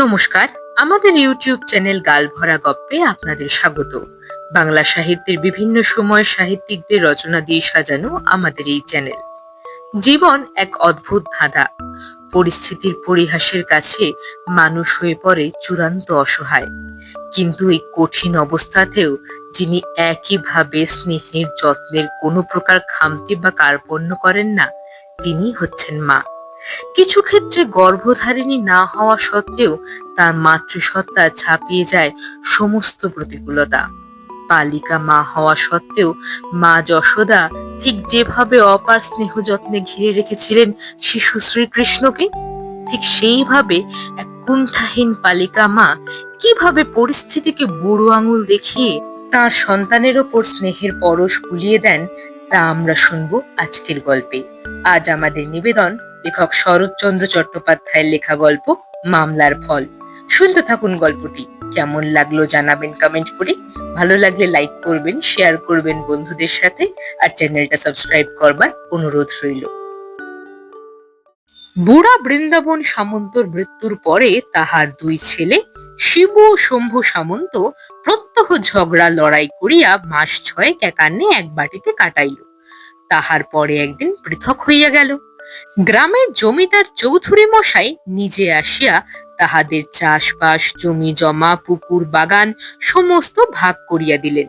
নমস্কার, আমাদের YouTube channel গালভরা গপ্পে আপনাদের স্বাগত। বাংলা সাহিত্যের বিভিন্ন সময়ের সাহিত্যিকদের রচনা দিয়ে সাজানো আমাদের এই চ্যানেল। জীবন এক অদ্ভুত ধাঁধা। পরিস্থিতির পরিহাসের কাছে মানুষ হয়ে পড়ে চূড়ান্ত অসহায়। কিন্তু এই কঠিন অবস্থাতেও যিনি একইভাবে স্নেহের যত্নের কোনো প্রকার খামতি বা কার্পণ্য করেন না, তিনি হচ্ছেন মা। কিছু ক্ষেত্রে গর্ভধারিণী না হওয়া সত্ত্বেও তার মাতৃসত্তা ছাপিয়ে যায় সমস্ত প্রতিকূলতা। বালিকা মা হওয়া সত্ত্বেও মা যশোদা ঠিক যেভাবে অপার স্নেহ যত্নে ঘিরে রেখেছিলেন শিশু শ্রীকৃষ্ণকে, ঠিক সেইভাবে এক কুণ্ঠাহীন বালিকা মা কিভাবে পরিস্থিতিকে বুড়ো আঙুল দেখিয়ে তার সন্তানের ওপর স্নেহের পরশ বুলিয়ে দেন, তা আমরা শুনবো আজকের গল্পে। আজ আমাদের নিবেদন লেখক শরৎচন্দ্র চট্টোপাধ্যায়ের লেখা গল্প মামলার ফল। শুনতে থাকুন গল্পটি। কেমন লাগলো জানাবেন কমেন্ট করে। ভালো লাগলে লাইক করবেন, শেয়ার করবেন বন্ধুদের সাথে, আর চ্যানেলটা সাবস্ক্রাইব করবার অনুরোধ রইল। বুড়া বৃন্দাবন সামন্তর মৃত্যুর পরে তাহার দুই ছেলে শিবু ও শম্ভু সামন্ত প্রত্যহ ঝগড়া লড়াই করিয়া মাস 6 একান্নে এক বাটিতে কাটাইল। তাহার পরে একদিন পৃথক হইয়া গেল। গ্রামের জমিদার চৌধুরী মশাই নিজে আসিয়া তাহাদের চাষবাস, জমি জমা, পুকুর বাগান সমস্ত ভাগ করিয়া দিলেন।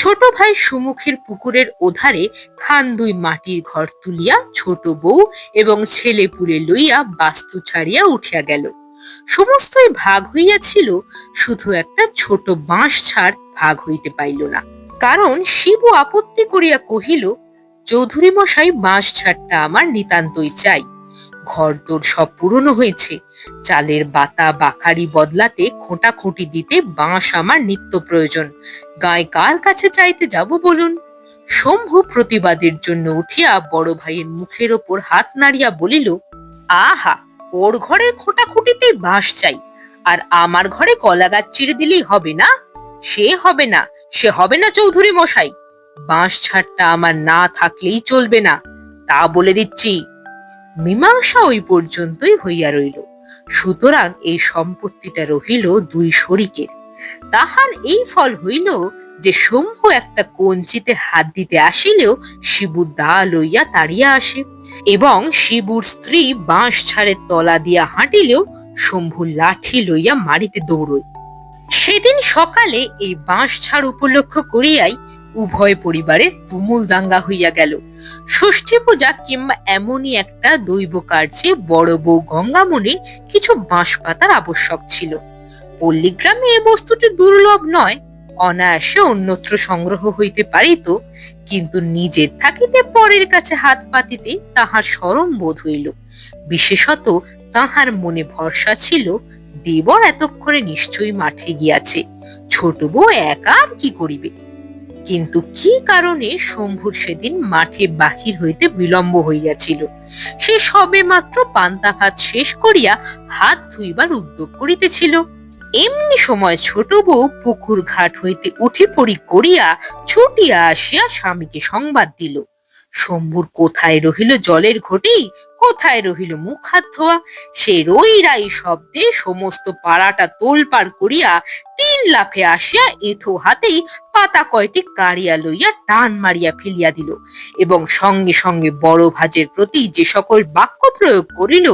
ছোট ভাই সুমুখের পুকুরের ওধারে খান দুই মাটির ঘর তুলিয়া ছোট বউ এবং ছেলে পুলে লইয়া বাস্তু ছাড়িয়া উঠিয়া গেল। সমস্তই ভাগ হইয়াছিল, শুধু একটা ছোট বাঁশ ছাড় ভাগ হইতে পাইল না। কারণ শিবু আপত্তি করিয়া কহিল, চৌধুরী মশাই, বাঁশ ছাড়টা আমার নিতান্তই চাই। ঘরদোর সব পুরনো হয়েছে, চালের বাতা বাকারি বদলাতে খোঁটাখুঁটি দিতে বাঁশ আমার নিত্য প্রয়োজন। গায়ে কার কাছে চাইতে যাব বলুন? শম্ভু প্রতিবাদের জন্য উঠিয়া বড় ভাইয়ের মুখের ওপর হাত নাড়িয়া বলিল, আহা, ওর ঘরের খোঁটাখুঁটিতেই বাঁশ চাই, আর আমার ঘরে কলা গাছ চিড়ে দিলেই হবে না? সে হবে না, সে হবে না চৌধুরী মশাই। বাঁশ ছাড়টা আমার না থাকলেই চলবে না, তা বলে দিচ্ছি। মীমাংসা ওই পর্যন্তই হইয়া রইল। সুতরাং এই সম্পত্তিটা রহিল দুই শরিকের। তাহার এই ফল হইল যে শম্ভু একটা কঞ্চিতে হাত দিতে আসিলেও শিবু দা লইয়া তাড়িয়া আসে, এবং শিবুর স্ত্রী বাঁশ ছাড়ের তলা দিয়া হাঁটিলেও শম্ভু লাঠি লইয়া মারিতে দৌড়ই। সেদিন সকালে এই বাঁশ ছাড় উপলক্ষ করিয়াই উভয় পরিবারে তুমুল দাঙ্গা হইয়া গেল। ষষ্ঠী পূজা কিংবা এমনই একটা দৈব কার্যে বড় বউ গঙ্গামণির কিছু বাঁশ পাতার আবশ্যক ছিল। পল্লীগ্রামে এ বস্তুটি দুর্লভ নয়, অনায়াসে অন্যত্র সংগ্রহ হইতে পারিত, কিন্তু নিজের থাকিতে পরের কাছে হাত পাতিতে তাহার শরম বোধ হইল। বিশেষত তাহার মনে ভরসা ছিল, দেবর এতক্ষণে নিশ্চয়ই মাঠে গিয়াছে, ছোট বউ একা আর কি করিবে। কিন্তু কি কারণে শম্ভুর সেদিন মাঠে বাহির হইতে বিলম্ব হইয়াছিল, সে সবে মাত্র পান্তা ভাত শেষ করিয়া হাত ধুইবার উদ্যোগ করিতেছিল। এমনি সময় ছোট বউ পুকুর ঘাট হইতে উঠি পড়ি করিয়া ছুটিয়া আসিয়া স্বামীকে সংবাদ দিল, শম্ভুর কোথায় রহিল জলের ঘটি, কোথায় রহিল মুখ হাত ধোয়া। সে রই রাই শব্দে সমস্ত পাড়াটা তোলপাড় করিয়া 3 লাফে আসিয়া এঁঠো হাতেই পাতা কয়টি কাড়িয়া লইয়া টান মারিয়া ফেলিয়া দিল, এবং সঙ্গে সঙ্গে বড় ভাজের প্রতি যে সকল বাক্য প্রয়োগ করিল,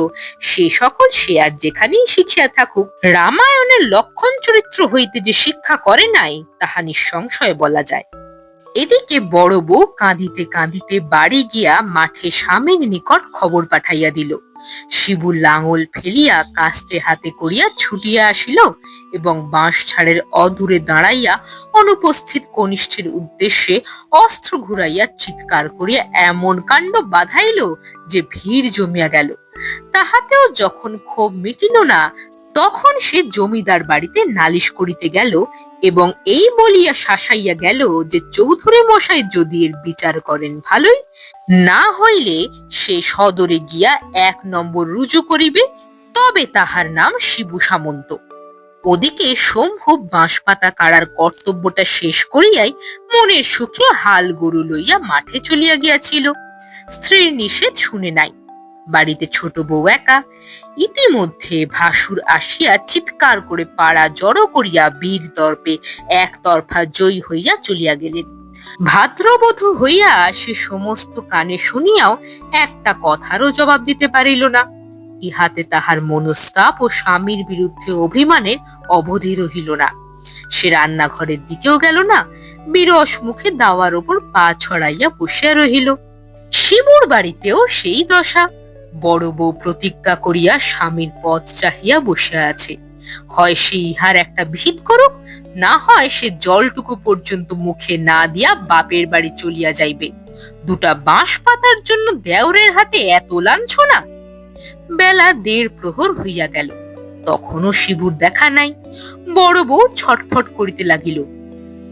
সে সকল সে আর যেখানেই শিখিয়া থাকুক, রামায়ণের লক্ষণ চরিত্র হইতে যে শিক্ষা করে নাই, তাহা নিঃসংশয়ে বলা যায়। এদিকে বড় বউ কাঁদিতে কাঁদিতে বাড়ি গিয়া মাঠে স্বামীর নিকট খবর পাঠাইয়া দিল। শিবু লাঙল ফেলিয়া কাস্তে হাতে করিয়া ছুটিয়া আসিল, এবং বাঁশ ছাড়ের অদূরে দাঁড়াইয়া অনুপস্থিত কনিষ্ঠের উদ্দেশ্যে অস্ত্র ঘুরাইয়া চিৎকার করিয়া এমন কাণ্ড বাধাইল যে ভিড় জমিয়া গেল। তাহাতেও যখন ক্ষোভ মিটিল না, তখন সে জমিদার বাড়িতে নালিশ করিতে গেল, এবং এই বলিয়া শাসাইয়া গেল যে চৌধুরী মশাই যদি এর বিচার করেন ভালোই, না হইলে সে সদরে গিয়া 1 নম্বর রুজু করিবে, তবে তাহার নাম শিবু সামন্ত। ওদিকে শম্ভু বাঁশ পাতা কাড়ার কর্তব্যটা শেষ করিয়াই মনের সুখে হাল গরু লইয়া মাঠে চলিয়া গিয়াছিল। স্ত্রীর নিষেধ শুনে নাই। বাড়িতে ছোট বউ একা। ইতিমধ্যে ভাসুর আসিয়া চিৎকার করে পাড়া জড়ো করিয়া বীর দর্পে একতরফা জয়ী হইয়া চলিয়া গেলেন। ভাদ্রবধূ হইয়া সে সমস্ত কানে শুনিয়াও একটা কথারও জবাব দিতে পারিল না। ইহাতে তাহার মনস্তাপ ও স্বামীর বিরুদ্ধে অভিমানের অবধি রহিল না। সে রান্নাঘরের দিকেও গেল না, বিরস মুখে দাওয়ার ওপর পা ছড়াইয়া বসিয়া রহিল। শিবুর বাড়িতেও সেই দশা। বড় বউ প্রতিজ্ঞা করিয়া স্বামীর পথ চাহিয়া বসিয়া আছে। হয় সে ইহার একটা বিহিত করুক, না হয় সে জলটুকু পর্যন্ত মুখে না দিয়া বাপের বাড়ি চলিয়া যাইবে। দুটা বাঁশ পাতার জন্য দেওরের হাতে এত লাঞ্ছনা। বেলা 1.5 প্রহর হইয়া গেল, তখনও শিবুর দেখা নাই। বড় বউ ছটফট করিতে লাগিল।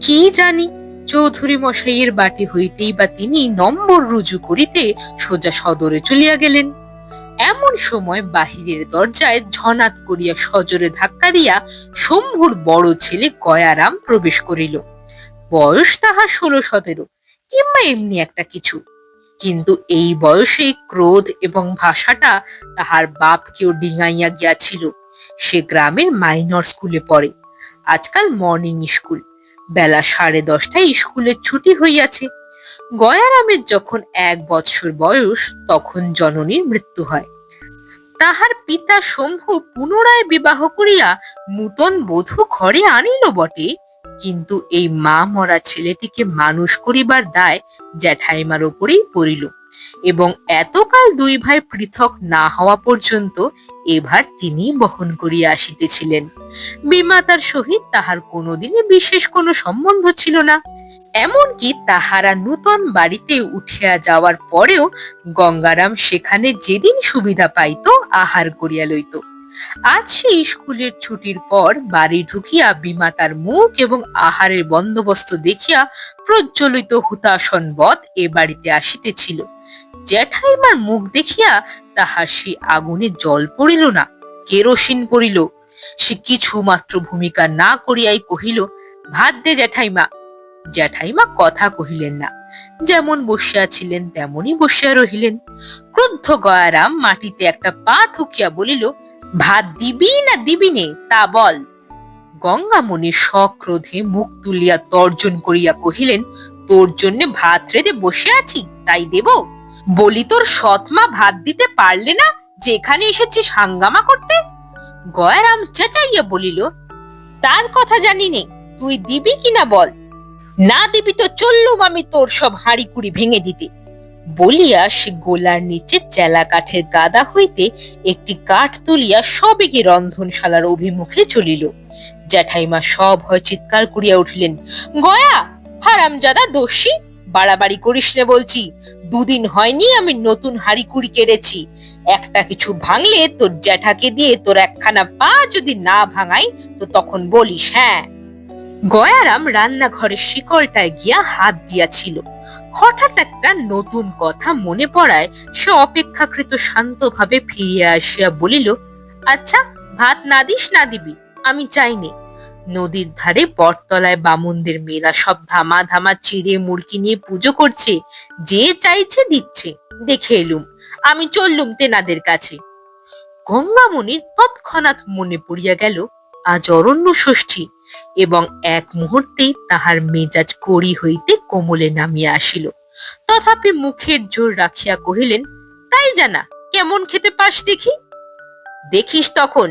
কি জানি চৌধুরী মশাইয়ের বাটি হইতেই বা তিনি নম্বর রুজু করিতে সোজা সদরে চলিয়া গেলেন। এমন সময় বাহিরের দরজায় ঝনাত করিয়া সজোরে ধাক্কা দিয়া শম্ভুর বড় ছেলে গয়ারাম প্রবেশ করিল। বয়স তাহার 16-17, কিংবা এমনি একটা কিছু। কিন্তু এই বয়সে ক্রোধ এবং ভাষাটা তাহার বাপকেও ডিঙাইয়া গিয়াছিল। সে গ্রামের মাইনর স্কুলে পড়ে, আজকাল মর্নিং স্কুল। বেলা 10:30টায় স্কুলের ছুটি হইয়াছে। গয়ারামের যখন 1 বৎসর বয়স, তখন জননীর মৃত্যু হয়। তাহার পিতা শম্ভু পুনরায় বিবাহ করিয়া নূতন বধূ ঘরে আনিল বটে, কিন্তু এই মা মরা ছেলেটিকে মানুষ করিবার দায় জ্যাঠাইমার ওপরেই পড়িল, এবং এতকাল 2 ভাই পৃথক না হওয়া পর্যন্ত এভার তিনি বহন করিয়া আসিতেছিলেন। বিমাতার সহিত তাহার কোনোদিনই বিশেষ কোনো সম্বন্ধ ছিল না। এমনকি তাহারা নূতন বাড়িতে উঠিয়া যাওয়ার পরেও গঙ্গারাম সেখানে যেদিন সুবিধা পাইত আহার করিয়া লইত। আজ সে স্কুলের ছুটির পর বাড়ি ঢুকিয়া বিমাতার মুখ এবং আহারের বন্দোবস্ত দেখিয়া প্রজ্বলিত হুতাশন বৎ এ বাড়িতে আসিতেছিল। জ্যাঠাইমার মুখ দেখিয়া তাহার সেই আগুনে জল পড়িল না, কেরোসিন পড়িল। সে কিছু মাত্র ভূমিকা না করিয়াই কহিল, ভাত দে জ্যাঠাইমা। জ্যাঠাইমা কথা কহিলেন না, যেমন বসিয়া ছিলেন তেমনই বসিয়া রহিলেন। ক্রুদ্ধ গয়ারাম মাটিতে একটা পা ঠুকিয়া বলিল, ভাত দিবি না দিবি নে তা বল। গঙ্গামণি সক্রোধে মুখ তুলিয়া তর্জন করিয়া কহিলেন, তোর জন্য ভাত রেঁধে বসে আছি, তাই দেব? বলি তোর সৎমা ভাত দিতে পারলে না, যেখানে এসেছিস হাঙ্গামা করতে? গয়ারাম চেঁচাইয়া বলিল, তার কথা জানি নে, তুই দিবি কিনা বল। না দিবি তো চললুম আমি তোর সব হাঁড়ি কুড়ি ভেঙে দিতে। বলিয়া সে গোলার নিচে চেলা কাঠের গাদা হইতে একটি কাঠ তুলিয়া সবেগে রন্ধনশালার অভিমুখে চলিল। জ্যাঠাইমা সব হয় চিৎকার করিয়া উঠিলেন, গয়া, হারামজাদা দোষী, বাড়াবাড়ি করিস নে বলছি। 2 দিন হয়নি আমি নতুন হাঁড়ি কুড়ি কেড়েছি। একটা কিছু ভাঙলে তোর জ্যাঠাকে দিয়ে তোর একখানা পা যদি না ভাঙাই তো তখন বলিস। হ্যাঁ। গয়ারাম রান্নাঘরের শিকলটায় গিয়া হাত দিয়াছিল। হঠাৎ একটা নতুন কথা মনে পড়ায় সে অপেক্ষাকৃত শান্তভাবে ফিরিয়া আসিয়া বলিল, আচ্ছা, ভাত না দিস না দিবি আমি চাইনি। নদীর ধারে বটতলায় বামুনদের মেয়েরা সব ধামা ধামা চিড়ে মুড়কি নিয়ে পুজো করছে, যে চাইছে দিচ্ছে, দেখে এলুম, আমি চললুম তেনাদের কাছে। গঙ্গামণির তৎক্ষণাৎ মনে পড়িয়া গেল আজ অরণ্য ষষ্ঠী, এবং এক মুহূর্তেই তাহার মেজাজ কড়ি হইতে কোমলে নামিয়া আসিল। তথাপি মুখের জোর রাখিয়া কহিলেন, তাই জানা, কেমন খেতে পাস দেখি। দেখিস তখন,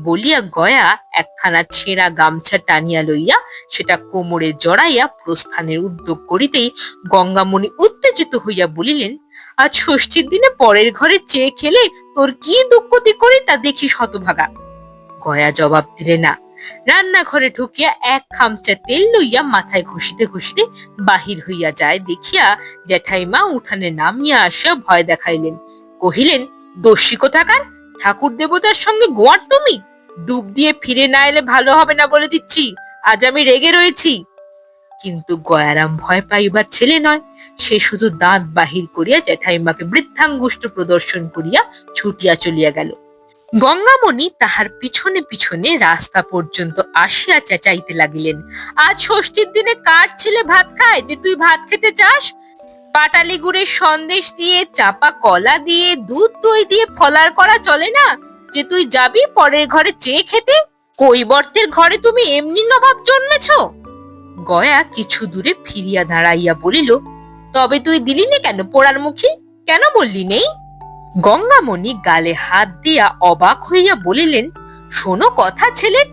বলিয়া গয়া একখানা ছেঁড়া গামছা টানিয়া লইয়া সেটা কোমরে জড়াইয়া প্রস্থানের উদ্যোগ করিতেই গঙ্গামণি উত্তেজিত হইয়া বলিলেন, আজ ষষ্ঠীর দিনে পরের ঘরে চেয়ে খেলে তোর কি দুঃখতি করি তা দেখিস হতভাগা। গয়া জবাব দিলে না। রান্নাঘরে ঢুকিয়া এক খামচা তেল লইয়া মাথায় ঘষিতে ঘষিতে বাহির হইয়া যায় দেখিয়া জ্যাঠাইমা উঠানে নামিয়া আসিয়া ভয় দেখাইলেন। কহিলেন, দস্যি কোথাকার, ঠাকুর দেবতার সঙ্গে গোয়ার তুমি? ডুব দিয়ে ফিরে না এলে ভালো হবে না বলে দিচ্ছি, আজ আমি রেগে রয়েছি। কিন্তু গয়ারাম ভয় পাইবার ছেলে নয়। সে শুধু দাঁত বাহির করিয়া জ্যাঠাইমাকে বৃদ্ধাঙ্গুষ্ঠ প্রদর্শন করিয়া ছুটিয়া চলিয়া গেল। গঙ্গামণি তাহার পিছনে পিছনে রাস্তা পর্যন্ত আসিয়া চেঁচাইতে লাগিলেন, আজ ষষ্ঠীর দিনে কার ছেলে ভাত খায় যে তুই ভাত খেতে চাস? পাটালি গুড়ের সন্দেশ দিয়ে, চাপা কলা দিয়ে, দুধ দই দিয়ে ফলার করা চলে না যে তুই যাবি পরের ঘরে চেয়ে খেতে? কৈবর্তের ঘরে তুমি এমনি নবাব জন্মেছ? গয়া কিছু দূরে ফিরিয়া দাঁড়াইয়া বলিল, তবে তুই দিলি নে কেন পোড়ার মুখী? কেন বললি নেই? গঙ্গামণি গালে হাত দিয়া অবাক হইয়া বলিলেন, শোনো কথা ছেলের,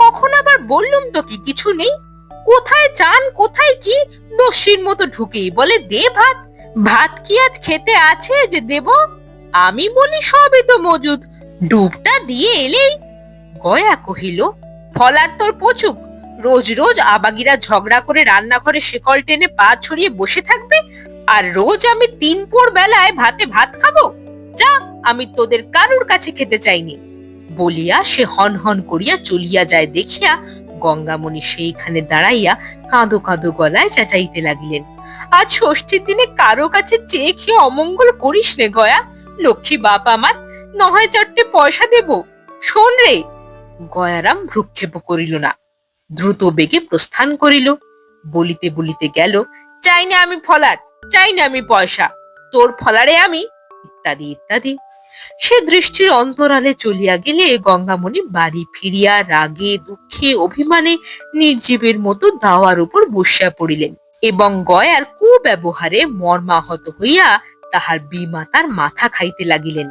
কখন আবার বললুম তো কি কিছু নেই? কোথায় চান কোথায় কি দস্যির মতো ঢুকেই বলে দে ভাত। ভাত কি আজ খেতে আছে যে দেব? আমি বলি সবই তো মজুদ, ডুবটা দিয়ে এলেই। গয়া কহিল, ফলার তোর পচুক, রোজ রোজ আবাগিরা ঝগড়া করে রান্নাঘরে শেকল টেনে পা ছড়িয়ে বসে থাকবে, আর রোজ আমি 3 পোর বেলায় ভাতে ভাত খাবো? যা, আমি তোদের কারুর কাছে খেতে চাইনি। বলিয়া সে হন হন করিয়া চলিয়া যায় দেখিয়া গঙ্গামণি সেইখানে দাঁড়াইয়া কাঁদো কাঁদো গলায় চেঁচাইতে লাগিলেন, আজ ষষ্ঠীর দিনে কারো কাছে চেয়ে খেয়ে অমঙ্গল করিস নে গয়া, লক্ষ্মী বাপ আমার, নয় 4টে পয়সা দেব, শোন রে। গয়ারাম ভ্রুক্ষেপ করিল না, দ্রুত বেগে প্রস্থান করিল। বলিতে বলিতে গেল, চাই না আমি ফলার, চাই না আমি পয়সা, তোর ফলারে আমি, ইত্যাদি ইত্যাদি। সে দৃষ্টির অন্তরালে চলিয়া গেলে গঙ্গামণি বাড়ি ফিরিয়া রাগে দুঃখে অভিমানে নির্জীবের মতো দাওয়ার উপর বসিয়া পড়িলেন এবং গয়ার কুব্যবহারে মর্মাহত হইয়া তাহার বিমাতার মাথা খাইতে লাগিলেন।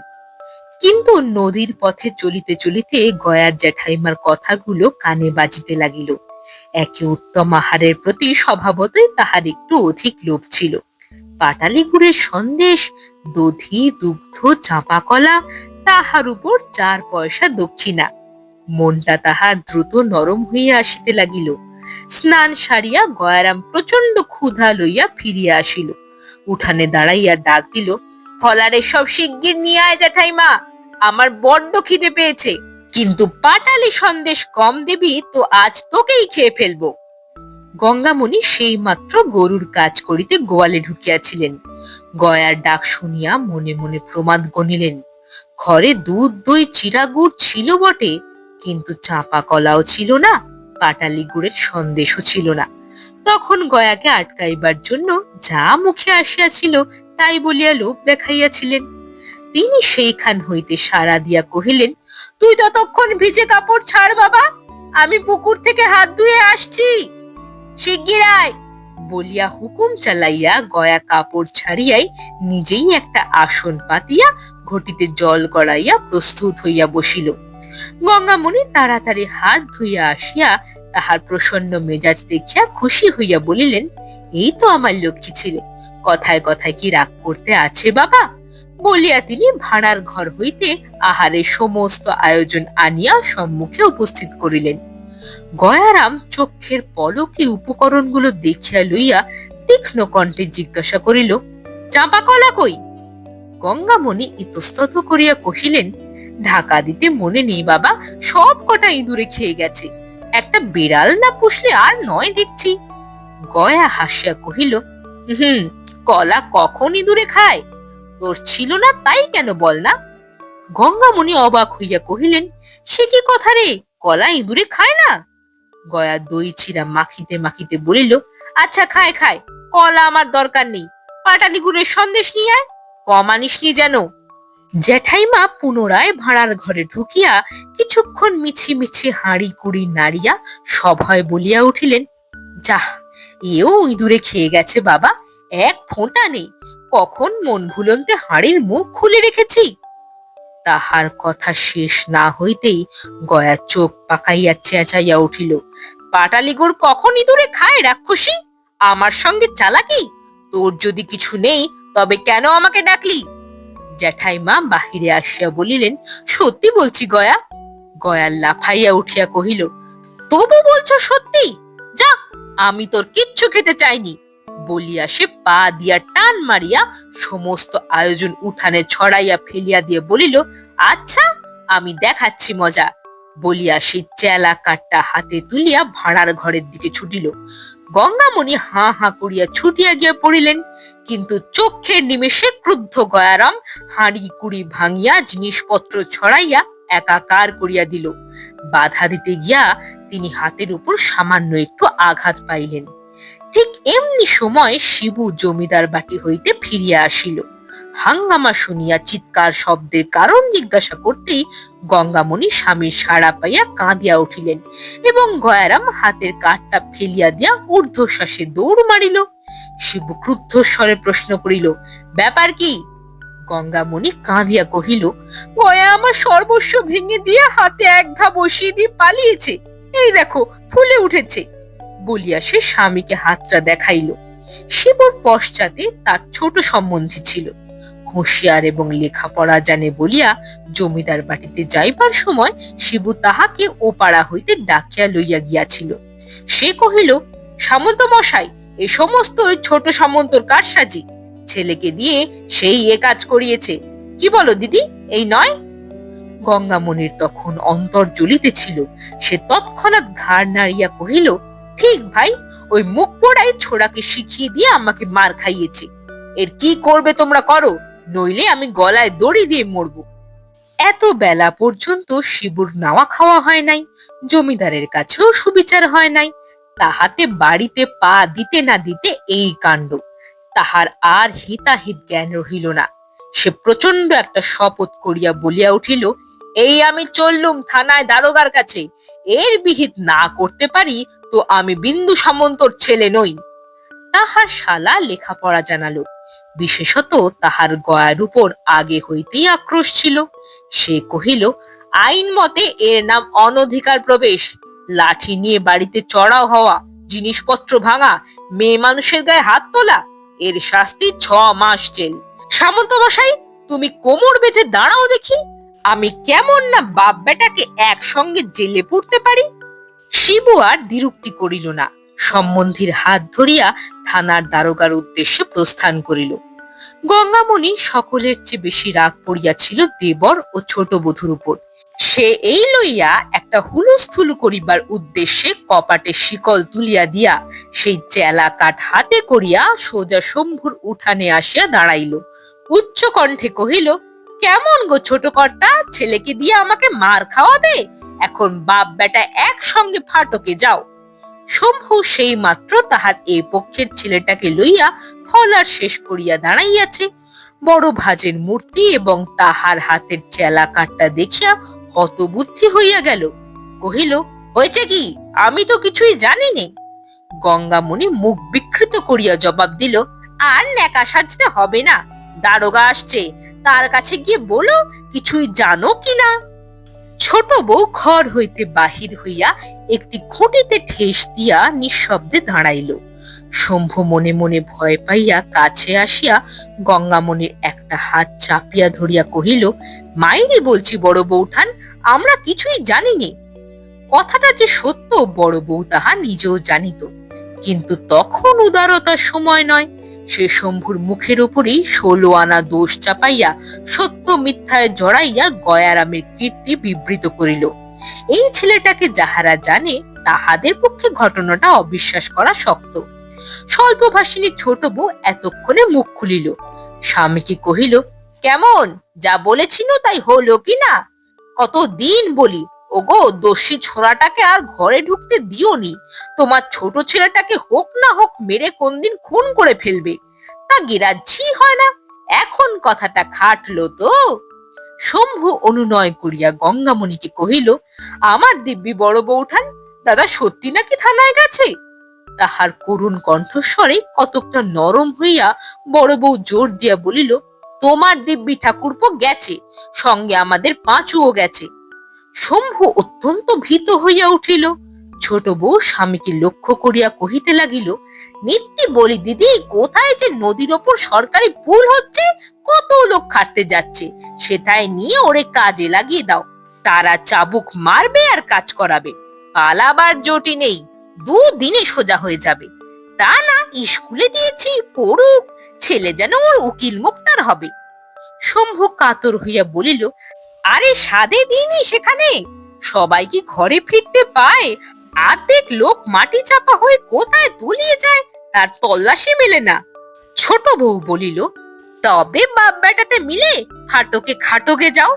কিন্তু নদীর পথে চলিতে চলিতে গয়ার জ্যাঠাইমার কথাগুলো কানে বাজিতে লাগিল। একে উত্তম আহারের প্রতি স্বভাবতই তাহার একটু অধিক লোভ ছিল। পাটালি গুড়ের সন্দেশ, দধি, দুগ্ধ, চাঁপা কলা, তাহার উপর 4 পয়সা দক্ষিণা। মনটা তাহার দ্রুত নরম হইয়া আসিতে লাগিল। স্নান সারিয়া গয়ারাম প্রচন্ড ক্ষুধা লইয়া ফিরিয়া আসিল। উঠানে দাঁড়াইয়া ডাক দিল, ফলারে সব শিগগির নিয়ে আয় জ্যাঠাইমা, আমার বড্ড খিদে পেয়েছে, কিন্তু পাটালি সন্দেশ কম দিবি তো আজ তোকেই খেয়ে ফেলবো। গঙ্গামণি সেই মাত্র গরুর কাজ করিতে গোয়ালে ঢুকিয়াছিলেন। গয়ার ডাক শুনিয়া মনে মনে প্রমাদ গণিলেন, ঘরে দুধ দই চিরা গুড় ছিল বটে, কিন্তু চাঁপা কলাও ছিল না, পাটালি গুড়ের সন্দেশও ছিল না। তখন গয়াকে আটকাইবার জন্য যা মুখে আসিয়াছিল তাই বলিয়া লোভ দেখাইয়াছিলেন। তিনি সেইখান হইতে সাড়া দিয়া কহিলেন, তুই ততক্ষণ ভিজে কাপড় ছাড় বাবা, আমি পুকুর থেকে হাত ধুয়ে আসছি, শিগগির আয়। বলিয়া হুকুম চালাইয়া গয়া কাপড় ছাড়িয়াই নিজেই একটা আসন পাতিয়া ঘটিতে জল গড়াইয়া প্রস্তুত হইয়া বসিল। গঙ্গামণি তাড়াতাড়ি হাত ধুইয়া আসিয়া তাহার প্রসন্ন মেজাজ দেখিয়া খুশি হইয়া বলিলেন, এই তো আমার লক্ষ্মী ছেলে, কথায় কথায় কি রাগ করতে আছে বাবা? বলিয়া তিনি ভাড়ার ঘর হইতে আহারের সমস্ত আয়োজন আনিয়া সম্মুখে উপস্থিত করিলেন। গয়ারাম চক্ষের পলকে উপকরণগুলো দেখিয়া লইয়া তীক্ষ্ণ কণ্ঠে জিজ্ঞাসা করিল, চাঁপা কলা কই? গঙ্গামণি ইতস্তত করিয়া কহিলেন, ঢাকা দিতে মনে নেই বাবা, সব কটা ইঁদুরে খেয়ে গেছে, একটা বিড়াল না পুষলে আর নয় দেখছি। গয়া হাসিয়া কহিল, কলা কখন ইঁদুরে খায়? তোর ছিল না তাই কেন বল না? গঙ্গামণি অবাক হইয়া কহিলেন, সে কি কথা রে, কলা ইঁদুরে খায় না? গয়া দই চিরা মাখিতে মাখিতে বলিল, আচ্ছা খায় খায়, কলা আমার দরকার নেই, পাটালি গুড়ের সন্দেশ নিয়ে আয়, কম আনিসনি যেন। জ্যাঠাইমা পুনরায় ভাড়ার ঘরে ঢুকিয়া কিছুক্ষণ মিছি মিছি হাঁড়ি কুড়ি নাড়িয়া সভয় বলিয়া উঠিলেন, যাহ, এও ইঁদুরে খেয়ে গেছে বাবা, এক ফোঁটা নেই, কখন মন ভুলন্তে হাঁড়ির মুখ খুলে রেখেছি। তাহার কথা শেষ না হইতেই গয়া চোখ পাকাইয়া চেঁচাইয়া উঠিল, পাটালি গুড় কখন ইঁদুরে খায় রাক্ষসী? আমার সঙ্গে চালাকি? তোর যদি কিছু নেই তবে কেন আমাকে ডাকলি? জ্যাঠাইমা বাহিরে আসিয়া বলিলেন, সত্যি বলছি গয়া। গয়া লাফাইয়া উঠিয়া কহিল, তবু বলছো সত্যি? যা, আমি তোর কিচ্ছু খেতে চাইনি। বলিয়া সে পা দিয়া টান মারিয়া সমস্ত আয়োজন উঠানে ছড়াইয়া ফেলিয়া দিয়ে বলিল, আচ্ছা আমি দেখাচ্ছি মজা। বলিয়া সে চেলা কাঠটা হাতে তুলিয়া ভাড়ার ঘরের দিকে ছুটিল। গঙ্গামণি হাঁ হাঁ করিয়া ছুটিয়া গিয়া পড়িলেন, কিন্তু চক্ষের নিমেষে ক্রুদ্ধ গয়ারাম হাঁড়ি কুড়ি ভাঙিয়া জিনিসপত্র ছড়াইয়া একাকার করিয়া দিল। বাধা দিতে গিয়া তিনি হাতের উপর সামান্য একটু আঘাত পাইলেন। ঠিক এমনি সময় শিবু জমিদার বাটি হইতে ফিরিয়া আসিল। হাঙ্গামা শুনিয়া চিৎকার শব্দের কারণ জিজ্ঞাসা করতেই গঙ্গামণি স্বামীর সাড়া পাইয়া কাঁদিয়া উঠিলেন এবং গয়ারাম হাতের কাঠটা ফেলিয়া দিয়া ঊর্ধ্বশ্বাসে দৌড় মারিল। শিবু ক্রুদ্ধ স্বরে প্রশ্ন করিল, ব্যাপার কি? গঙ্গামণি কাঁদিয়া কহিল, গয়া আমার সর্বস্ব ভেঙে দিয়া হাতে এক ঘা বসিয়ে দিয়ে পালিয়েছে, এই দেখো ফুলে উঠেছে বলিয়া সে স্বামীকে হাতটা দেখাইল। শিবুর পশ্চাতে তার ছোট সম্বন্ধী ছিল, হুঁশিয়ার এবং লেখাপড়া জানে বলিয়া জমিদার বাটিতে যাইবার সময় শিবু তাহাকে ও পাড়া হইতে ডাকিয়া লইয়া গিয়াছিল। সে কহিল, সামন্ত মশাই, এ সমস্ত ওই ছোট সামন্তর কারসাজি, ছেলেকে দিয়ে সেই এ কাজ করিয়েছে। কি বলো দিদি, এই নয়? গঙ্গামণির তখন অন্তর জ্বলিতেছিল। সে তৎক্ষণাৎ ঘাড় নাড়িয়া কহিল, ঠিক ভাই, ওই মুখ পোড়াই ছোড়াকে শিখিয়ে দিয়ে আমাকে মার খাইয়েছে। এর কি করবে তোমরা করো, নইলে আমি গলায় দড়ি দিয়ে মরবো। এত বেলা পর্যন্ত শিবুর নাওয়া খাওয়া হয় নাই, জমিদারের কাছেও সুবিচার হয় নাই। তাহাতে বাড়িতে পা দিতে না দিতে এই কাণ্ড। তাহার আর হিতাহিত জ্ঞান রহিল না। সে প্রচন্ড একটা শপথ করিয়া বলিয়া উঠিল, এই আমি চললুম থানায় দারোগার কাছে, এর বিহিত না করতে পারি তো আমি বিন্দু সামন্তর ছেলে নই। তাহার শালা লেখাপড়া জানালো, বিশেষত তাহার গয়ার উপর আগে হইতেই আক্রোশ ছিল। সে কহিল, আইন মতে এর নাম অনধিকার প্রবেশ, লাঠি নিয়ে বাড়িতে চড়াও হওয়া, জিনিসপত্র ভাঙা, মেয়ে মানুষের গায়ে হাত তোলা, এর শাস্তি 6 মাস জেল। সামন্ত মশাই, তুমি কোমর বেঁধে দাঁড়াও দেখি, আমি কেমন না বাপ বেটাকে একসঙ্গে জেলে পুরতে পারি। শিবু আর দ্বিরুক্তি করিল না, সম্বন্ধীর হাত ধরিয়া থানার দারোগার উদ্দেশ্যে প্রস্থান করিল। গঙ্গামণি সকলের চেয়ে বেশি রাগ পড়িয়াছিল দেবর ও ছোট বধূর উপর। সে এই লইয়া একটা হুলুস্থুলু করিবার উদ্দেশ্যে কপাটে শিকল তুলিয়া দিয়া সেই চেলা কাঠ হাতে করিয়া সোজা শম্ভুর উঠানে আসিয়া দাঁড়াইল। উচ্চ কণ্ঠে কহিল, কেমন গো ছোট কর্তা, ছেলেকে দিয়ে আমাকে মার খাওয়াবে? এখন বাপ বেটা একসঙ্গে ফাটকে যাও। শম্ভু সেই মাত্র তাহার এই পক্ষের ছেলেটাকে লইয়া ফলার শেষ করিয়া দাঁড়াইয়াছে। বড় ভাজের মূর্তি এবং তাহার হাতের চেলা কাঠটা দেখিয়া হতবুদ্ধি হইয়া গেল। কহিল, হয়েছে কি? আমি তো কিছুই জানি নে। গঙ্গামণি মুখ বিকৃত করিয়া জবাব দিল, আর ন্যাকা সাজতে হবে না, দারোগা আসছে, তার কাছে গিয়ে বলো কিছুই জানো কিনা। ছোট বউ ঘর হইতে বাহির হইয়া একটি খুঁটিতে ঠেস দিয়া নিঃশব্দে দাঁড়াইল। শম্ভু মনে মনে ভয় পাইয়া কাছে আসিয়া গঙ্গামণির একটা হাত চাপিয়া ধরিয়া কহিল, মাইরি বলছি বড় বউঠান, আমরা কিছুই জানি নে। কথাটা যে সত্য বড় বউ তাহা নিজেও জানিত, কিন্তু তখন উদারতার সময় নয়। সে শম্ভুর মুখের উপরেই 16 আনা দোষ চাপাইয়া সত্য মিথ্যায় জড়াইয়া গয়ারামের কীর্তি বিবৃত করিল। এই ছেলেটাকে যাহারা জানে তাহাদের পক্ষে ঘটনাটা অবিশ্বাস করা শক্ত। স্বল্পভাষিনী ছোট বউ এতক্ষণে মুখ খুলিল। স্বামীকে কহিল, কেমন, যা বলেছিল তাই হলো কিনা? কতদিন বলি, ওগো দস্যি ছোড়াটাকে আর ঘরে ঢুকতে দিওনি, তোমার ছোট ছেলেটাকে হোক না হোক মেরে কোনদিন খুন করে ফেলবে, তা গিরাজ্জি হয় না। এখন কথাটা খাটলো তো। শম্ভু অনুনয় করিয়া গঙ্গামণিকে কহিল, আমার দিব্যি বড় বউঠান, দাদা সত্যি নাকি থানায় গেছে? তাহার করুণ কণ্ঠস্বরে কতকটা নরম হইয়া বড় বউ জোর দিয়া বলিল, তোমার দিব্যি ঠাকুরপো গেছে, সঙ্গে আমাদের পাঁচুও গেছে। শম্ভু অত্যন্ত ভীত হইয়া উঠিল। ছোট বউ স্বামীকে লক্ষ্য করিয়া কহিতে লাগিল, নিত্যি বলি দিদি, কোথায় যে নদীর ওপর সরকারি পুল হচ্ছে, কত লোক খাটতে যাচ্ছে, সেটাই নিয়ে ওরে কাজে লাগিয়ে দাও, তারা চাবুক মারবে আর কাজ করাবে, পালাবার জোটি নেই, 2 দিনে সোজা হয়ে যাবে। তা না, স্কুলে দিয়েছি, পড়ুক, ছেলে যেন ওর উকিল মুক্তার হবে। শম্ভু কাতর হইয়া বলিল, আরে সাদে দিনই সেখানে, সবাই কি ঘরে ফিরতে পায়? অর্ধেক লোক মাটি চাপা হয়ে কোথায় তলিয়ে যায়, তার তল্লাশি মেলে না। ছোট বউ বলিল, তবে বাপ বেটাতে মিলে ফাটকে খাটকে যাও।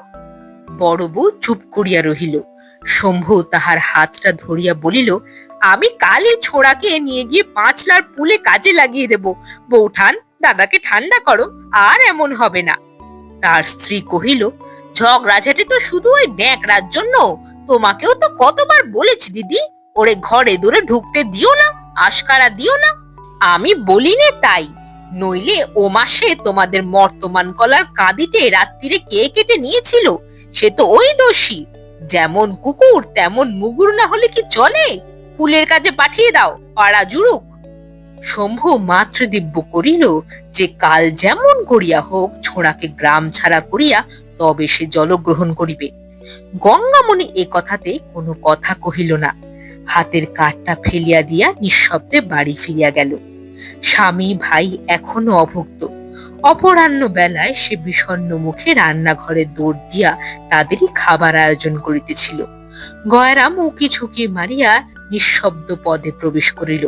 বড় বউ চুপ করিয়া রহিল। শম্ভু তাহার হাতটা ধরিয়া বলিল, আমি কালই ছোড়াকে নিয়ে গিয়ে 5 লার পুলে কাজে লাগিয়ে দেব। বৌঠান, দাদাকে ঠান্ডা করো, আর এমন হবে না। তার স্ত্রী কহিল, ঝগড়াঝাটি তো শুধু ওই ড্যাকরার জন্য। তোমাকেও তো কতবার বলেছি দিদি, ওরে ঘরে দূরে ঢুকতে দিও না, আশকারা দিও না। আমি বলিনে তাই, নইলে ও মাসে তোমাদের মর্তমান কলার কাঁদিতে রাত্রিরে কে কেটে নিয়েছিল, সে তো ওই দোষী। যেমন কুকুর তেমন মুগুর না হলে কি চলে? ফুলের কাজে পাঠিয়ে দাও, পাড়া জুড়ুক। শম্ভু মাতৃদিব্য করিল যে কাল যেমন করিয়া হোক ছোড়াকে গ্রাম ছাড়া করিয়া তবে সে জলগ্রহণ করিবে। গঙ্গামণি এ কথাতে কোনো কথা কহিল না, হাতের কাঠটা ফেলিয়া দিয়া নিঃশব্দে বাড়ি ফিরিয়া গেল। স্বামী ভাই এখনো অভুক্ত। অপরাহ্ন বেলায় সে বিষণ্ণ মুখে রান্নাঘরে দৌড় দিয়া তাদেরই খাবার আয়োজন করিতেছিল। গয়রাম উকি ঝুঁকি মারিয়া নিঃশব্দ পদে প্রবেশ করিল।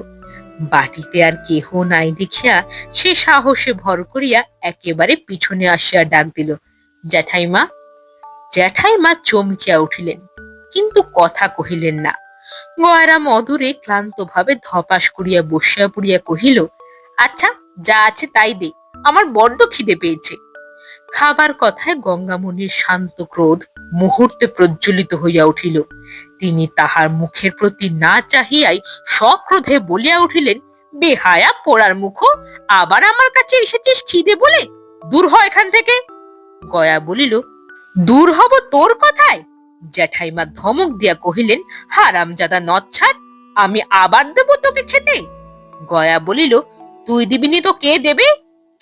বাটিতে আর কেহ নাই দেখিয়া সে সাহসে ভর করিয়া একেবারে পিছনে আসিয়া ডাক দিল, জ্যাঠাইমা। জ্যাঠাইমা চমকিয়া উঠিলেন, কিন্তু কথা কহিলেন না। গয়রাম অদূরে ক্লান্ত ভাবে ধপাস করিয়া বসিয়া পড়িয়া কহিল, আচ্ছা, যা আছে তাই দে, আমার বড্ড খিদে পেয়েছে। খাবার কথায় গঙ্গামণির শান্ত ক্রোধ মুহূর্তে প্রজ্বলিত হইয়া উঠিল। তিনি তাহার মুখের প্রতি না চাহিয়াই সক্রোধে বলিয়া উঠিলেন, বেহায়া পোড়ার মুখ, আবার আমার কাছে এসেছিস খিদে বলে? দূর হ এখান থেকে। গয়া বলিল, দূর হব তোর কথায়? জ্যাঠাইমা ধমক দিয়া কহিলেন, হারামজাদা নচ্ছাড়, আমি আবার দেব তোকে খেতে? গয়া বলিল, তুই দিবিনি তো কে দেবে?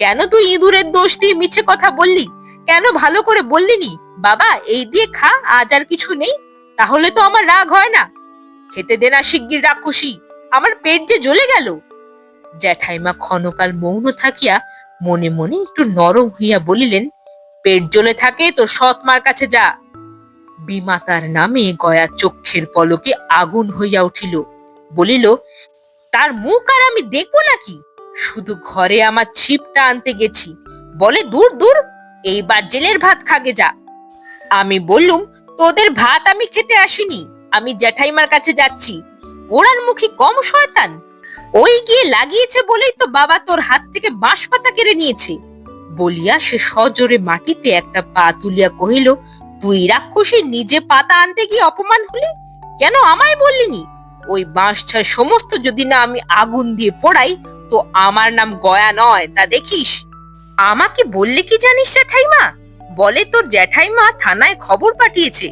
কেন তুই ইঁদুরের দোষ দিয়ে মিছে কথা বললি? কেন ভালো করে বললিনি, বাবা এই দিয়ে খা, আজ আর কিছু নেই? তাহলে তো আমার রাগ হয় না। খেতে দে না শিগগির রাক্ষসী, আমার পেট যে জ্বলে গেল। জ্যাঠাইমা ক্ষণকাল মৌন থাকিয়া মনে মনে একটু নরম হইয়া বলিলেন, পেট জ্বলে থাকে তোর সৎমার কাছে যা। বিমাতার নামে গয়া চক্ষের পলকে আগুন হইয়া উঠিল। বলিল, তার মুখ আর আমি দেখবো নাকি? শুধু ঘরে আমার ছিপটা আনতে গেছি, বলে দূর দূর, এইবার জেলের ভাত খাগে যা। আমি বললুম, তোদের ভাত আমি খেতে আসিনি, আমি জ্যাঠাইমার কাছে যাচ্ছি। ওরার মুখে কম শয়তান? ওই গিয়ে লাগিয়েছে বলেই তো বাবা তোর হাত থেকে বাঁশ পাতা কেড়ে নিয়েছে। বলিয়া সে সজোরে মাটিতে একটা পা তুলিয়া কহিল, তুই রাক্ষসী নিজে পাতা আনতে গিয়ে অপমান হলি? কেন আমায় বললিনি? ওই বাঁশঝাড় সমস্ত যদি না আমি আগুন দিয়ে পোড়াই, তো আমার নাম গয়া নয়, তা দেখিস। আমাকে বললে কি জানিস জ্যাঠাইমা? বলে তোর জ্যাঠাইমা থানায় খবর পাঠিয়েছে,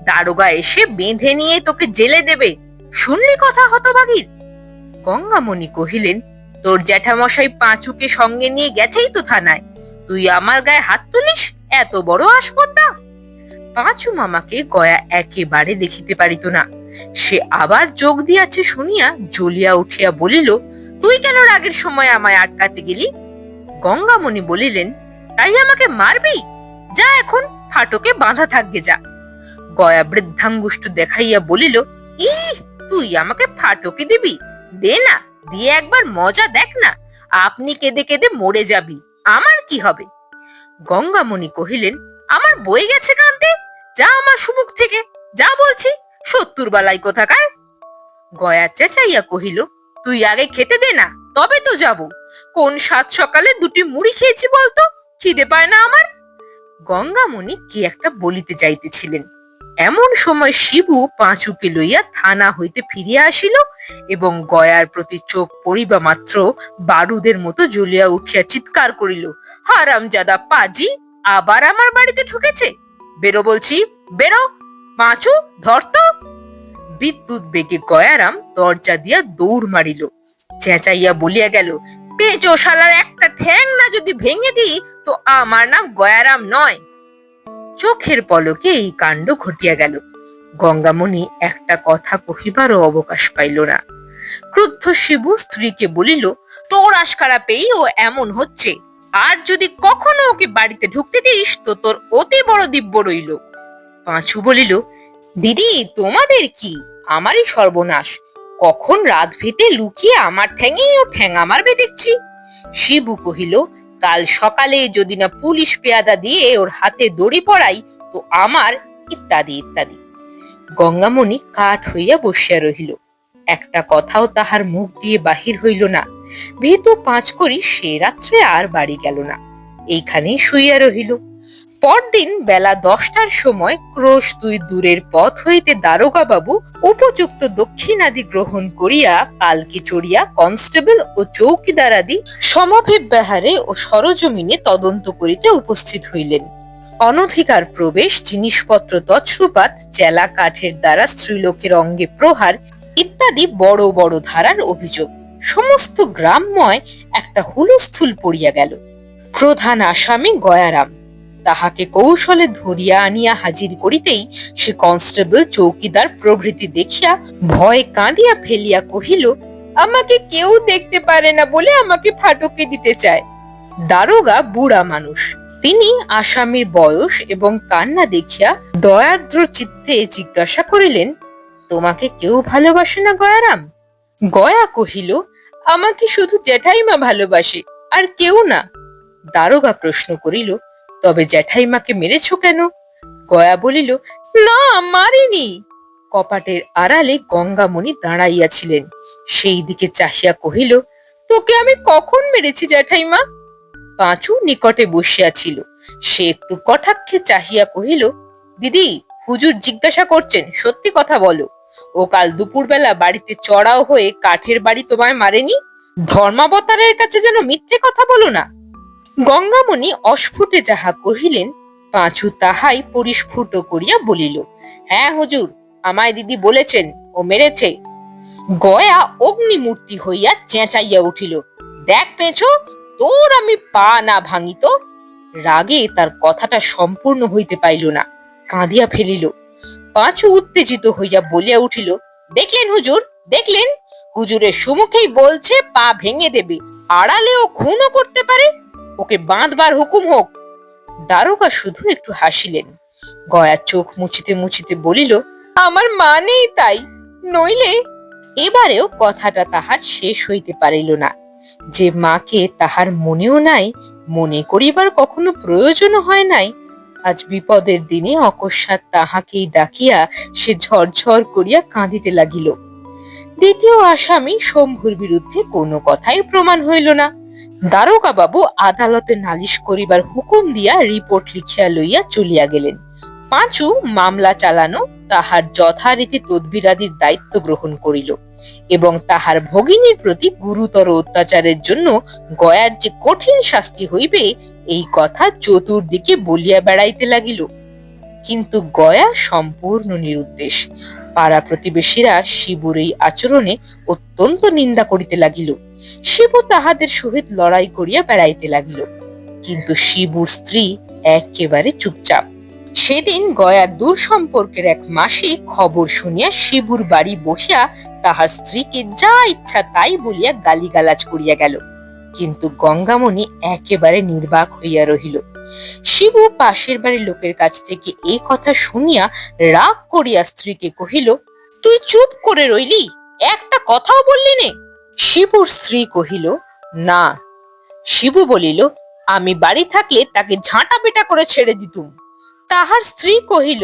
দারোগা এসে বেঁধে নিয়ে তোকে জেলে দেবে। শুনলি কথা হতভাগীর? গঙ্গামণি কহিলেন, তোর জ্যাঠামশাই পাঁচুকে সঙ্গে নিয়ে গেছেই তো থানায়, তুই আমার গায়ে হাত তুলিস? এত বড় আসপদ্দা! পাঁচু মামাকে গয়া একেবারে দেখিতে পারিত না। সে আবার যোগ দিয়াছে শুনিয়া জ্বলিয়া উঠিয়া বলিল, তুই কেন রাগের সময় আমায় আটকাতে গেলি? গঙ্গামণি বলিলেন, তাই আমাকে মারবি? যা এখন ফাটকে বাঁধা থাকবে যা। গয়া বৃদ্ধাঙ্গুষ্ঠ দেখাইয়া বলিল, ইহ, তুই আমাকে ফাটকে দিবি? দে না, দিয়ে একবার মজা দেখ না, আপনি কেঁদে কেঁদে মরে যাবি, আমার কি হবে? গঙ্গামণি কহিলেন, আমার বই গেছে কাঁদতে, যা আমার সুমুখ থেকে, যা বলছি, 70 বালাই কোথাকার। গয়া চেঁচাইয়া কহিল, তুই আগে খেতে দে না, তবে তো যাব। কোন সাত সকালে দুটি মুড়ি খেয়েছি বলতো, খিদে পায় না আমার? গঙ্গামণি কি একটা বলিতে চাইতেছিলেন, এমন সময় শিবু পাঁচুকে লইয়া থানা হইতে ফিরিয়া আসিল এবং গয়ার প্রতি চোখ পড়িবা মাত্র বারুদের মতো জ্বলিয়া উঠিয়া চিৎকার করিল, হারামজাদা পাজি আবার আমার বাড়িতে ঢুকেছে, বেরো বলছি, বেরো। পাঁচু, ধর তো। বিদ্যুৎ বেগে গয়ারাম দরজা দিয়া দৌড় মারিল। চেঁচাইয়া বলিয়া গেল, পেঁচো শালার একটা ঠ্যাং না যদি ভেঙে দিই, তো আমার নাম গয়ারাম নয়। চোখের পলকে এই কাণ্ড ঘটিয়া গেল। গঙ্গামণি একটা কথা কহিবারও অবকাশ পাইল না। ক্রুদ্ধ শিবু স্ত্রীকে বলিল, তোর আশকারা পেয়েই ও এমন হচ্ছে, আর যদি কখনো ওকে বাড়িতে ঢুকতে দিস তো তোর অতি বড় দিব্য রইল। পাঁচু বলিল, দিদি তোমাদের কি, আমারই সর্বনাশ, কখন রাত ভিতে লুকিয়ে আমার ঠ্যাঙেই ও ঠ্যাঙা মারবে দেখছি। শিবু কহিল, কাল সকালে যদি না পুলিশ পেয়াদা দিয়ে ওর হাতে দড়ি পড়াই, তো আমার ইত্যাদি ইত্যাদি। গঙ্গামণি কাঠ হইয়া বসিয়া রহিল। একটা কথাও তাহার মুখ দিয়ে বাহির হইল না। ভীত পাঁচ করি সে রাত্রে আর বাড়ি গেল না, এইখানেই শুইয়া রহিল। পরদিন বেলা 10টার সময় ক্রোশ 2 দূরের পথ হইতে দারোগা বাবু উপযুক্ত দক্ষিণাদি গ্রহণ করিয়া পালকি চড়িয়া কনস্টেবল ও চৌকিদার আদি সমভিব্যাহারে ও সরজমিনে তদন্ত করিতে উপস্থিত হইলেন। অনধিকার প্রবেশ, জিনিসপত্র তছরূপাত, চেলা কাঠের দ্বারা স্ত্রীলোকের অঙ্গে প্রহার ইত্যাদি বড় বড় ধারার অভিযোগ সমস্ত গ্রামময় একটা হুলস্থুল পড়িয়া গেল। প্রধান আসামি গয়ারাম, তাহাকে কৌশলে ধরিয়া আনিয়া হাজির করিতেই সে কনস্টেবল, চৌকিদার প্রভৃতি দেখিয়া ভয়ে কাঁদিয়া ফেলিয়া কহিল, আমাকে কেউ দেখতে পারে না বলে আমাকে ফাটকে দিতে চায়। দারোগা বুড়া মানুষ, তিনি আসামির বয়স এবং কান্না দেখিয়া দয়ার্দ্র চিত্তে জিজ্ঞাসা করিলেন, তোমাকে কেউ ভালোবাসে না গয়ারাম? গয়া কহিল, আমাকে শুধু জ্যাঠাইমা ভালোবাসে, আর কেউ না। দারোগা প্রশ্ন করিল, তবে জ্যাঠাইমাকে মেরেছ কেন? গয়া বলিল, না, মারিনি। কপাটের আড়ালে গঙ্গামণি দাঁড়াইয়াছিলেন, সেই দিকে চাহিয়া কহিল, তোকে আমি কখন মেরেছি জ্যাঠাইমা? পাঁচু নিকটে বসিয়াছিল, সে একটু কটাক্ষে চাহিয়া কহিল, দিদি, হুজুর জিজ্ঞাসা করছেন, সত্যি কথা বলো, ও কাল দুপুরবেলা বাড়িতে চড়াও হয়ে কাঠের বাড়ি তোমায় মারেনি? ধর্মাবতারের কাছে যেন মিথ্যে কথা বলো না। গঙ্গামণি অস্ফুটে যাহা কহিলেন, পাঁচু তাহাই পরিস্ফুট করিয়া বলিল, হ্যাঁ হুজুর, আমায় দিদি বলেছেন ও মেরেছে। গয়া অগ্নিমূর্তি হইয়া চেঁচাইয়া উঠিল, দেখ পেঁচো, তোর আমি পা না ভাঙিত। রাগে তার কথাটা সম্পূর্ণ হইতে পাইল না, কাঁদিয়া ফেলিল। পাঁচু উত্তেজিত হইয়া বলিয়া উঠিল, দেখলেন হুজুর, দেখলেন, হুজুরের সম্মুখেই বলছে পা ভেঙে দেবে, আড়ালেও খুনও করতে পারে, ওকে বাঁধবার হুকুম হোক। দারোগা শুধু একটু হাসিলেন। গয়া চোখ মুছিতে মুছিতে বলিল, আমার মা নেই তাই, নইলে। এবারেও কথাটা তাহার শেষ হইতে পারিল না। যে মাকে তাহার মনেও নাই, মনে করিবার কখনো প্রয়োজন হয় নাই, আজ বিপদের দিনে অকস্মাৎ তাহাকেই ডাকিয়া সে ঝরঝর করিয়া কাঁদিতে লাগিল। দ্বিতীয় আসামি শম্ভুর বিরুদ্ধে কোনো কথাই প্রমাণ হইল না। দারোগা বাবু আদালতে নালিশ করিবার হুকুম দিয়া রিপোর্ট লিখিয়া লইয়া চলিয়া গেলেন। পাঁচু মামলা চালানো, তাহার যথারীতি তদবিরাদির দায়িত্ব গ্রহণ করিল এবং তাহার ভগিনীর প্রতি গুরুতর অত্যাচারের জন্য গয়ার যে কঠিন শাস্তি হইবে এই কথা চতুর্দিকে বলিয়া বেড়াইতে লাগিল। কিন্তু গয়া সম্পূর্ণ নিরুদ্দেশ। পাড়া প্রতিবেশীরা শিবুর এই আচরণে অত্যন্ত নিন্দা করিতে লাগিল। শিবু তাহাদের সহিত লড়াই করিয়া বেড়াইতে লাগিল, কিন্তু শিবুর স্ত্রী একেবারে চুপচাপ। সেদিন গয়ার দূর সম্পর্কের এক মাসি খবর শুনিয়া শিবুর বাড়ি বসিয়া তাহার স্ত্রীকে যা ইচ্ছা তাই বলিয়া গালিগালাজ করিয়া গেল, কিন্তু গঙ্গামণি একেবারে নির্বাক হইয়া রহিল। শিবু পাশের বাড়ির লোকের কাছ থেকে এই কথা শুনিয়া রাগ করিয়া স্ত্রীকে কহিল, তুই চুপ করে রইলি, একটা কথাও বললি নে? শিবুর স্ত্রী কহিল, না। শিবু বলিল, আমি বাড়ি থাকলে তাকে ঝাঁটা পেটা করে ছেড়ে দিতুম। তাহার স্ত্রী কহিল,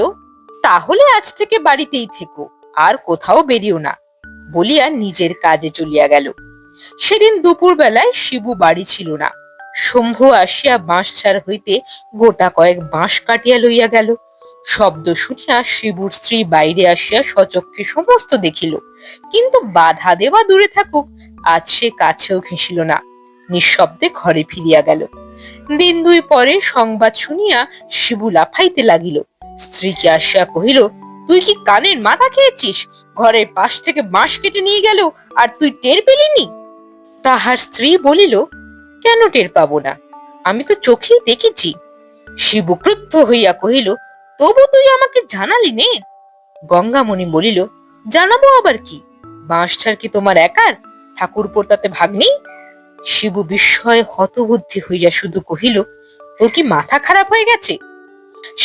তাহলে আজ থেকে বাড়িতেই থেকো, আর কোথাও বেরিও না, বলিয়া নিজের কাজে চলিয়া গেল। সেদিন দুপুর বেলায় শিবু বাড়ি ছিল না। শম্ভু আসিয়া বাঁশঝাড় হইতে গোটা কয়েক বাঁশ কাটিয়া লইয়া গেল। শব্দ শুনিয়া শিবুর স্ত্রী বাইরে আসিয়া সচক্ষে সমস্ত দেখিল, কিন্তু বাধা দেওয়া দূরে থাকুক, আজ সে কাছেও ঘেঁষিল না, নিঃশব্দে ঘরে ফিরিয়া গেল। দিন দুই পরে সংবাদ শুনিয়া শিবু লাফাইতে লাগিল। স্ত্রীকে আসিয়া কহিল, তুই কি কানের মাথা খেয়েছিস? ঘরের পাশ থেকে বাঁশ কেটে নিয়ে গেল, আর তুই টের পেলিনি? তাহার স্ত্রী বলিল, কেন টের পাবো না, আমি তো চোখেই দেখেছি। শিবু ক্রুদ্ধ হইয়া কহিল, তবু তুই আমাকে জানালি নে? গঙ্গামণি বলিল, জানাবো আবার কি, বাঁশঝাড় কি তোমার একার? ঠাকুরপোর তাতে ভাগ নেই? শিবু বিস্ময়ে হতবুদ্ধি হইয়া শুধু কহিল, তোর কি মাথা খারাপ হয়ে গেছে?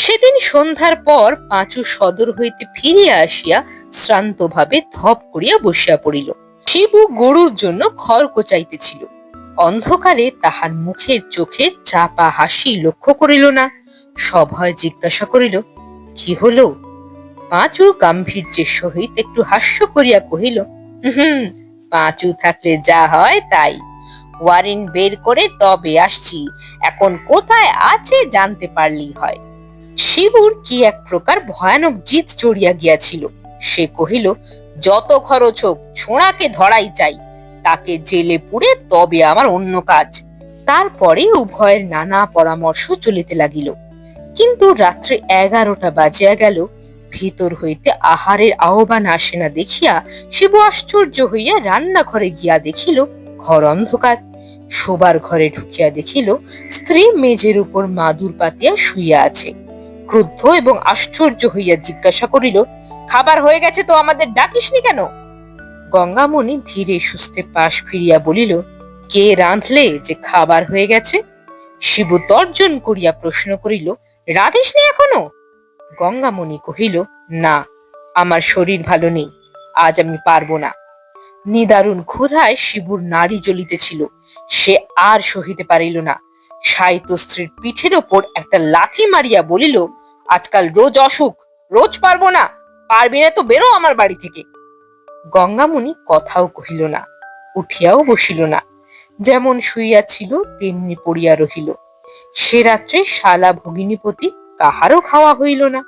সেদিন সন্ধ্যার পর পাঁচু সদর হইতে ফিরিয়া আসিয়া শ্রান্ত ভাবে ধপ করিয়া বসিয়া পড়িল। শিবু গরুর জন্য খড় কোচাইতেছিল। অন্ধকারে তাহার মুখের চোখে চাপা হাসি লক্ষ্য করিল না। সভয় জিজ্ঞাসা করিল, কি হলো? পাঁচু গাম্ভীর্যের সহিত একটু হাস্য করিয়া কহিল, হুম, পাঁচু থাকলে যা হয় তাই। ওয়ারেন্ট বের করে তবে আসছি, এখন কোথায় আছে জানতে পারলেই হয়। শিবুর কি এক প্রকার ভয়ানক জিদ চড়িয়া গিয়াছিল। সে কহিল, যত খরচ হোক ছোঁড়াকে ধরাই চাই, তাকে জেলে পুরে তবে আমার অন্য কাজ। তারপরে উভয়ের নানা পরামর্শ চলিতে লাগিল। কিন্তু রাত্রে 11টা বাজিয়া গেল, ভিতর হইতে আহারের আহ্বান আসে না দেখিয়া শিবু আশ্চর্য হইয়া রান্নাঘরে গিয়া দেখিল ঘর অন্ধকার। শোবার ঘরে ঢুকিয়া দেখিল স্ত্রী মেঝের উপর মাদুর পাতিয়া শুইয়া আছে। ক্রুদ্ধ এবং আশ্চর্য হইয়া জিজ্ঞাসা করিল, খাবার হয়ে গেছে তো আমাদের ডাকিসনি কেন? গঙ্গামণি ধীরে সুস্থে পাশ ফিরিয়া বলিল, কে রাঁধলে যে খাবার হয়ে গেছে? শিবু তর্জন করিয়া প্রশ্ন করিল, রাঁধিসনি এখনো? গঙ্গামণি কহিল, না, আমার শরীর ভালো নেই, আজ আমি পারবো না। নিদারুণ ক্ষুধায় শিবুর নাড়ি জ্বলিতেছিল। সে আর সহিতে পারিল না। সাহিত্য স্ত্রীর পিঠের ওপর একটা লাথি মারিয়া বলিল, আজকাল রোজ অসুখ, রোজ পারবো না, পারবি না তো বেরো আমার বাড়ি থেকে। গঙ্গামণি কথাও কহিল না, উঠিয়াও বসিল না। যেমন শুইয়া ছিল তেমনি পড়িয়া রহিল। সে রাত্রে শালা ভগিনীপতি কাহারও খাওয়া হইল না।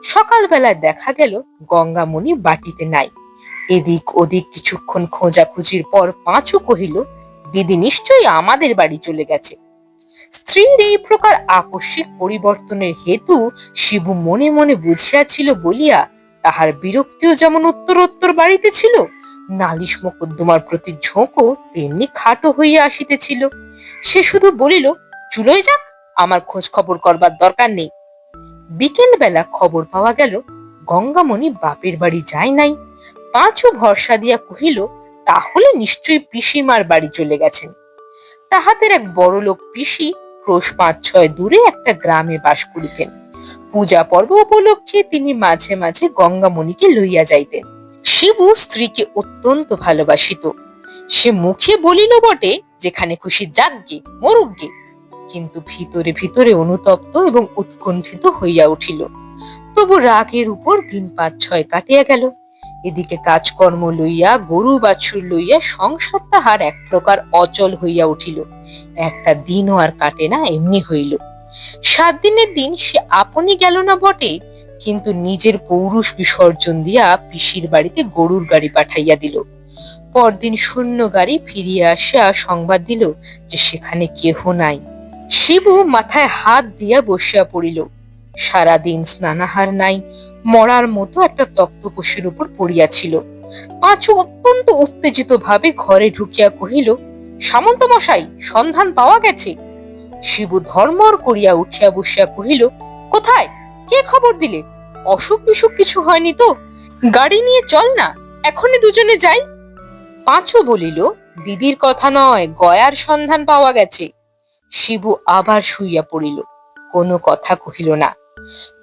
সকালবেলায় দেখা গেল গঙ্গামণি বাটিতে নাই। এদিক ওদিক কিছুক্ষণ খোঁজাখুঁজির পর পাঁচু কহিল, দিদি নিশ্চয়ই আমাদের বাড়ি চলে গেছে। স্ত্রীর এই প্রকার আকস্মিক পরিবর্তনের হেতু শিবু মনে মনে বুঝিয়াছিল বলিয়া তাহার বিরক্তিও যেমন উত্তরোত্তর বাড়িতে ছিল, নালিশ মোকদ্দমার প্রতি ঝোঁকও তেমনি খাটো হইয়া আসিতেছিল। সে শুধু বলিল, চুলোয় যাক, আমার খোঁজ খবর করবার দরকার নেই। বিকেল বেলা খবর পাওয়া গেল গঙ্গামণি বাপের বাড়ি যায় নাই। পাঁচু ভরসা দিয়া কহিল, তাহলে নিশ্চয়ই পিসিমার বাড়ি চলে গেছেন। তাহাদের এক বড়লোক পিসি ক্রোশ 5-6 দূরে একটা গ্রামে বাস করিতেন। পূজা পর্ব উপলক্ষে তিনি মাঝে মাঝে গঙ্গামণিকে লইয়া যাইতেন। শিবু স্ত্রীকে অত্যন্ত ভালোবাসিত। সে মুখে বলিল বটে, যেখানে খুশি যাক গে, মরুক গে, কিন্তু ভিতরে ভিতরে অনুতপ্ত এবং উৎকণ্ঠিত হইয়া উঠিল। তবু রাগের উপর দিন 5-6 কাটিয়া গেল। এদিকে কাজকর্ম লইয়া, গরু বাছুর লইয়া সংসার তাহার এক প্রকার অচল হইয়া উঠিল। একটা দিনও আর কাটে না এমনি হইল। 7 দিনের দিন সে আপনি গেল না বটে, কিন্তু নিজের পৌরুষ বিসর্জন দিয়া পিসির বাড়িতে গরুর গাড়ি পাঠাইয়া দিল। পরদিন শূন্য গাড়ি ফিরিয়া আসিয়া সংবাদ দিল যে সেখানে কেহ নাই। শিবু মাথায় হাত দিয়া বসিয়া পড়িল। সারাদিন স্নানাহার নাই, মরার মতো একটা তক্তপোষের উপর পড়িয়াছিল। পাঁচু অত্যন্ত উত্তেজিত ভাবে ঘরে ঢুকিয়া কহিল, সামন্ত মশাই, সন্ধান পাওয়া গেছে? শিবু ধর্মর করিয়া উঠিয়া বসিয়া কহিল, কোথায়, কে খবর দিলে? অসুখ বিসুখ কিছু হয়নি তো? গাড়ি নিয়ে চল না, এখনই দুজনে যাই। পাঁচু বলিল, দিদির কথা নয়, গয়ার সন্ধান পাওয়া গেছে। শিবু আবার শুইয়া পড়িল, কোনো কথা কহিল না।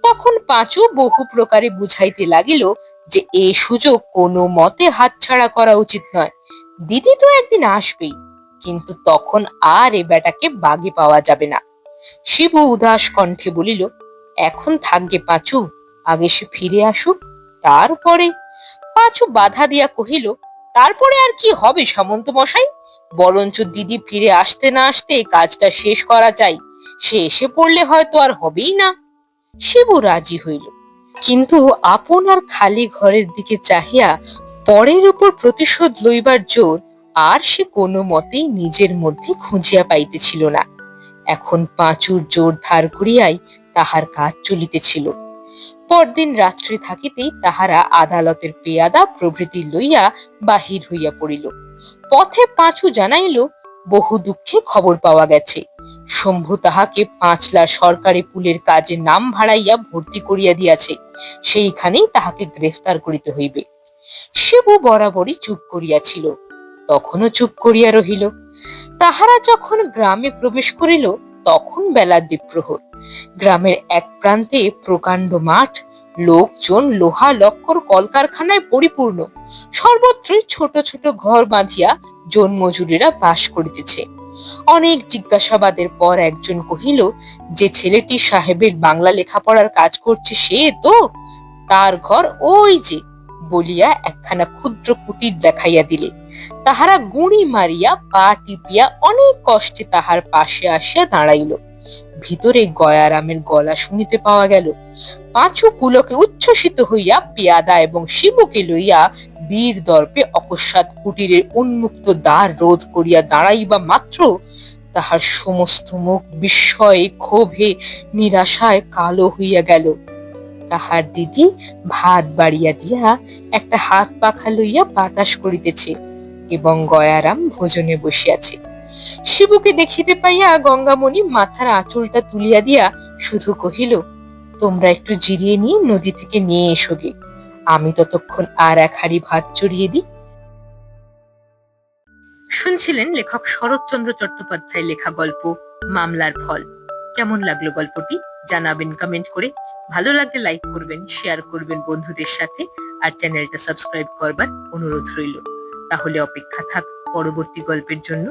তখন পাঁচু বহু প্রকারে বুঝাইতে লাগিল যে এ সুযোগ কোনো মতে হাতছাড়া করা উচিত নয়। দিদি তো একদিন আসবেই, কিন্তু তখন আর এ বেটাকে বাগে পাওয়া যাবে না। শিবু উদাস কণ্ঠে বলিল, এখন থাকবে পাঁচু, আগে সে ফিরে আসুক, তারপরে। পাঁচু বাধা দিয়া কহিল, তারপরে আর কি হবে সামন্ত মশাই? বরঞ্চ দিদি ফিরে আসতে না আসতে কাজটা শেষ করা চাই, সে এসে পড়লে হয়তো আর হবেই না। শিবু রাজি হইল, কিন্তু আপনার খালি ঘরের দিকে চাহিয়া পরের উপর প্রতিশোধ লইবার জোর আর সে কোনো মতেই নিজের মধ্যে খুঁজিয়া পাইতেছিল না। এখন পাঁচুর জোর ধার করিয়াই তাহার কাজ চলিতেছিল। পরদিন রাত্রে থাকিতেই তাহারা আদালতের পেয়াদা প্রভৃতি লইয়া বাহির হইয়া পড়িল। পথে পাঁচু জানাইল, বহু দুঃখে খবর পাওয়া গেছে, শম্ভু তাহাকে 5 লাখ সরকারি পুলের কাজে নাম ভাড়াইয়া ভর্তি করিয়া দিয়াছে, সেইখানেই তাহাকে গ্রেফতার করিতে হইবে। শিবু বরাবরই চুপ করিয়াছিল, তখনও চুপ করিয়া রহিল। তাহারা যখন গ্রামে প্রবেশ করিল তখন বেলা দ্বিপ্রহর। গ্রামের এক প্রান্তে প্রকাণ্ড মাঠ, লোকজন লোহা লক্কর কলকারখানায় পরিপূর্ণ। সর্বত্রই ছোট ছোট ঘর বাঁধিয়া জন্মজুরেরা বাস করিতেছে। অনেক জিজ্ঞাসাবাদের পর একজন কহিল, যে ছেলেটি সাহেবের বাংলা লেখাপড়ার কাজ করছে সে তো? তার ঘর ওই যে, বলিয়া একখানা ক্ষুদ্র কুটির দেখাইয়া দিলে। তাহারা গুঁড়ি মারিয়া পা টিপিয়া অনেক কষ্টে তাহার পাশে আসিয়া দাঁড়াইল। ভিতরে গয়ারামের গলা শুনিতে পাওয়া গেল। পাঁচু পুলকে উচ্ছ্বসিত হইয়া পেয়াদা এবং শিবুকে লইয়া বীর দর্পে অকস্মাৎ কুটিরের উন্মুক্ত দ্বার রোধ করিয়া দাঁড়াইবা মাত্র তাহার সমস্ত মুখ বিস্ময়ে, ক্ষোভে, নিরাশায় কালো হইয়া গেল। তাহার দিদি ভাত বাড়িয়া দিয়া একটা হাত পাখা লইয়া বাতাস করিতেছে এবং গয়ারাম ভোজনে বসিয়াছে। শিবুকে দেখিতে পাইয়া গঙ্গামণি মাথার আঁচলটা তুলিয়া দিয়া শুধু কহিল, তোমরা একটু জিরিয়ে নিয়ে নদী থেকে নিয়ে এসো গে, আমি ততক্ষণ আর এক হাঁড়ি ভাত চড়িয়ে দিই। শুনছিলেন লেখক শরৎচন্দ্র চট্টোপাধ্যায় লেখা গল্প মামলার ফল। কেমন লাগলো গল্পটি জানাবেন কমেন্ট করে। ভালো লাগলে লাইক করবেন, শেয়ার করবেন বন্ধুদের সাথে, আর চ্যানেলটা সাবস্ক্রাইব করবার অনুরোধ রইল। তাহলে অপেক্ষা থাক পরবর্তী গল্পের জন্য।